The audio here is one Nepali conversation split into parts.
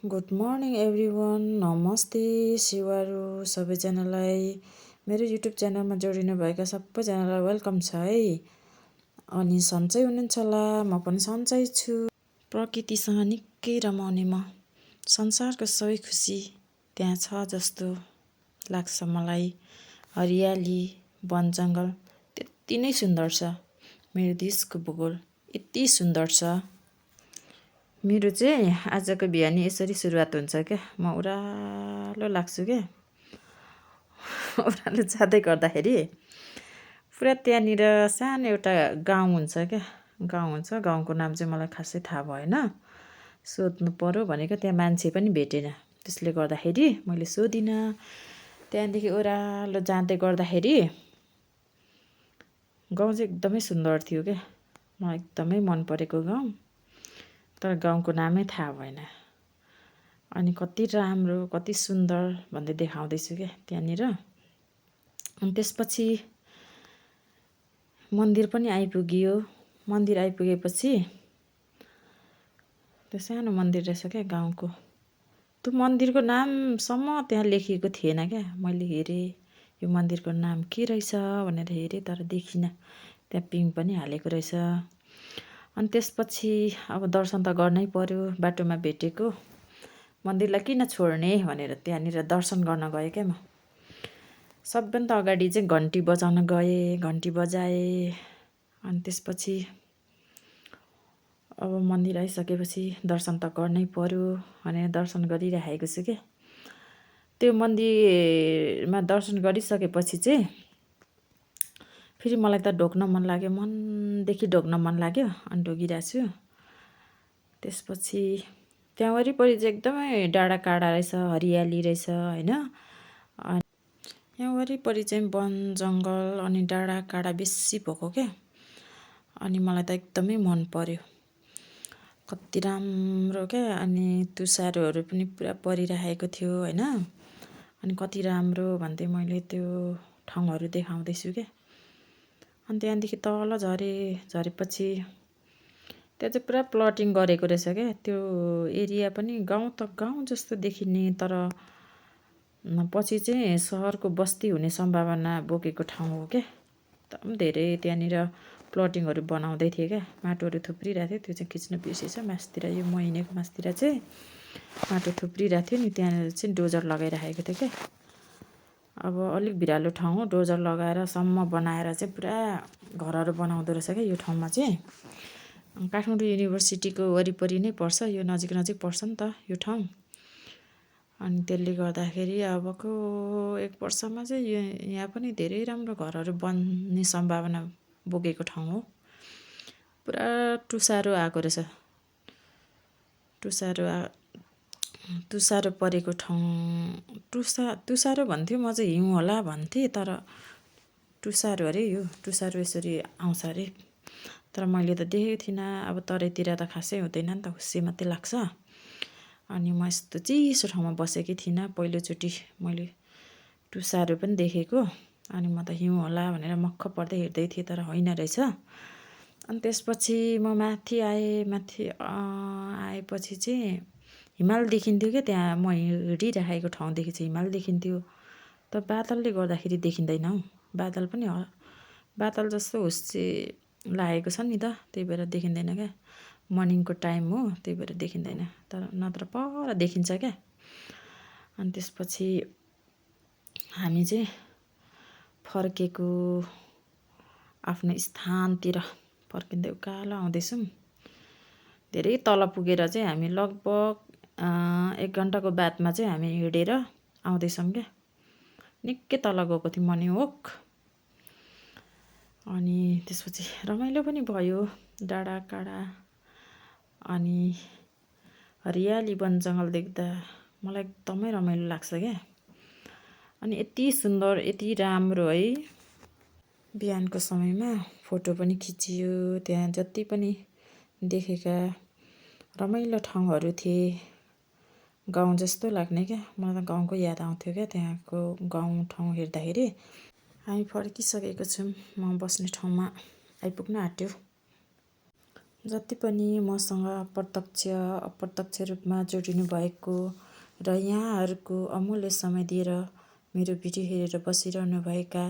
Good morning everyone. नमस्ते शिवारू सबैजनालाई मेरो युट्युब च्यानलमा जोडिनुभएका सबैजनालाई वेलकम छ है। अनि सन्चै हुनुहुन्छ होला, म पनि सन्चै छु। प्रकृतिसँग निकै रमाउने म संसारको सबै खुसी त्यहाँ छ जस्तो लाग्छ मलाई। हरियाली वन जङ्गल त्यति नै सुन्दर छ। मेरो देशको भूगोल यति सुन्दर छ। मेरो चाहिँ आजको बिहानी यसरी सुरुवात हुन्छ क्या। म ओह्रालो लाग्छु क्या। ओह्रालो जाँदै गर्दाखेरि पुरा त्यहाँनिर सानो एउटा गाउँ हुन्छ क्या। गाउँ हुन्छ, गाउँको नाम चाहिँ मलाई खासै थाहा भएन, सोध्नु पर्यो भनेको त्यहाँ मान्छे पनि भेटेन। त्यसले गर्दाखेरि मैले सोधिनँ। त्यहाँदेखि ओह्रालो जाँदै गर्दाखेरि गाउँ चाहिँ एकदमै सुन्दर थियो क्या। मलाई एकदमै मन परेको गाउँ, तर गाउँको नामै थाहा भएन। अनि कति राम्रो कति सुन्दर भन्दै देखाउँदैछु क्या त्यहाँनिर। अनि त्यसपछि मन्दिर पनि आइपुग्यो। मन्दिर आइपुगेपछि त्यो सानो मन्दिर रहेछ क्या गाउँको। त्यो मन्दिरको नामसम्म त्यहाँ लेखिएको थिएन क्या। मैले हेरेँ यो मन्दिरको नाम के रहेछ भनेर हेरेँ, तर देखिनँ। त्यहाँ पिङ पनि हालेको रहेछ। अनि त्यसपछि अब दर्शन त गर्नै पर्यो, बाटोमा भेटेको मन्दिरलाई किन छोड्ने भनेर त्यहाँनिर दर्शन गर्न गएँ क्या म। सबभन्दा अगाडि चाहिँ घन्टी बजाउन गएँ, घन्टी बजाएँ। अनि त्यसपछि अब मन्दिर आइसकेपछि दर्शन त गर्नै पर्यो भनेर दर्शन गरिराखेको छु क्या। त्यो मन्दिरमा दर्शन गरिसकेपछि चाहिँ फेरि मलाई त ढोग्न मन लाग्यो, मनदेखि ढोग्न मन लाग्यो। अनि ढोगिरहेको छु। त्यसपछि त्यहाँ वरिपरि चाहिँ एकदमै डाँडा काँडा रहेछ, हरियाली रहेछ होइन। यहाँ वरिपरि चाहिँ वन जङ्गल अनि डाँडा काँडा बेसी भएको क्या। अनि मलाई त एकदमै मन पर्यो, कति राम्रो क्या। अनि तुसारोहरू पनि पुरा परिरहेको थियो होइन। अनि कति राम्रो भन्दै मैले त्यो ठाउँहरू देखाउँदैछु क्या। अनि त्यहाँदेखि तल झरेपछि त्यहाँ चाहिँ पुरा प्लटिङ गरेको रहेछ क्या। त्यो एरिया पनि गाउँ त गाउँ जस्तो देखिने, तर पछि चाहिँ सहरको बस्ती हुने सम्भावना बोकेको ठाउँ हो क्या। एकदम धेरै त्यहाँनिर प्लटिङहरू बनाउँदै थिए क्या। माटोहरू थुप्रिरहेको थियो, त्यो चाहिँ खिच्न बिर्सेछ। मासतिर यो महिनेको मासतिर चाहिँ माटो थुप्रिरहेको थियो नि, त्यहाँनिर चाहिँ डोजर लगाइराखेको थियो क्या। अब अलिक भिरालो ठाउँ हो, डोजर लगाएर सम्म बनाएर चाहिँ पुरा घरहरू बनाउँदो रहेछ क्या यो ठाउँमा चाहिँ। काठमाडौँ युनिभर्सिटीको वरिपरि नै पर्छ, यो नजिक नजिक पर्छ नि त यो ठाउँ। अनि त्यसले गर्दाखेरि अबको 1 वर्षमा चाहिँ यहाँ पनि धेरै राम्रो घरहरू बन्ने सम्भावना बोकेको ठाउँ हो। पुरा तुसारो आएको रहेछ। तुसारो परेको ठाउँ। तुसारो भन्थ्यो, म चाहिँ हिउँ होला भन्थेँ, तर तुसारो अरे यो। तुसारो यसरी आउँछ अरे, तर मैले त देखेको थिइनँ। अब तराईतिर त खासै हुँदैन नि त, हुस्से मात्रै लाग्छ। अनि म यस्तो चिसो ठाउँमा बसेकै थिइनँ। पहिलोचोटि मैले तुसारो पनि देखेको। अनि म त हिउँ होला भनेर मक्ख पर्दै हेर्दै थिएँ, तर होइन रहेछ। अनि त्यसपछि म माथि आएँ। माथि आएपछि चाहिँ हिमाल देखिन्थ्यो क्या। त्यहाँ म हिँडिराखेको ठाउँदेखि चाहिँ हिमाल देखिन्थ्यो, तर बादलले गर्दाखेरि देखिँदैन हौ। बादल पनि बादल जस्तो हुस्से लागेको छ नि त, त्यही भएर देखिँदैन क्या। मर्निङको टाइम हो, त्यही भएर देखिँदैन, तर नत्र पर देखिन्छ क्या। अनि त्यसपछि हामी चाहिँ फर्केको आफ्नो स्थानतिर फर्किँदै उकालो आउँदैछौँ। धेरै तल पुगेर चाहिँ हामी लगभग 1 घन्टाको बादमा चाहिँ हामी हिँडेर आउँदैछौँ क्या। निकै तल गएको थियौँ मर्निङ वक। अनि त्यसपछि रमाइलो पनि भयो, डाँडा काँडा अनि हरियाली वन जङ्गल देख्दा मलाई एकदमै रमाइलो लाग्छ क्या। अनि यति सुन्दर यति राम्रो है। बिहानको समयमा फोटो पनि खिचियो। त्यहाँ जति पनि देखेका रमाइलो ठाउँहरू थिए, गाउँ जस्तो लाग्ने क्या। मलाई त गाउँको याद आउँथ्यो क्या त्यहाँको गाउँ ठाउँ हेर्दाखेरि। हामी फर्किसकेको छौँ, म बस्ने ठाउँमा आइपुग्न आँट्यो। जति पनि मसँग प्रत्यक्ष अप्रत्यक्ष रूपमा जोडिनु भएको र यहाँहरूको अमूल्य समय दिएर मेरो भिडियो हेरेर बसिरहनुभएका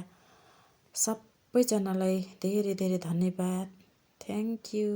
सबैजनालाई धेरै धेरै धन्यवाद। Thank you.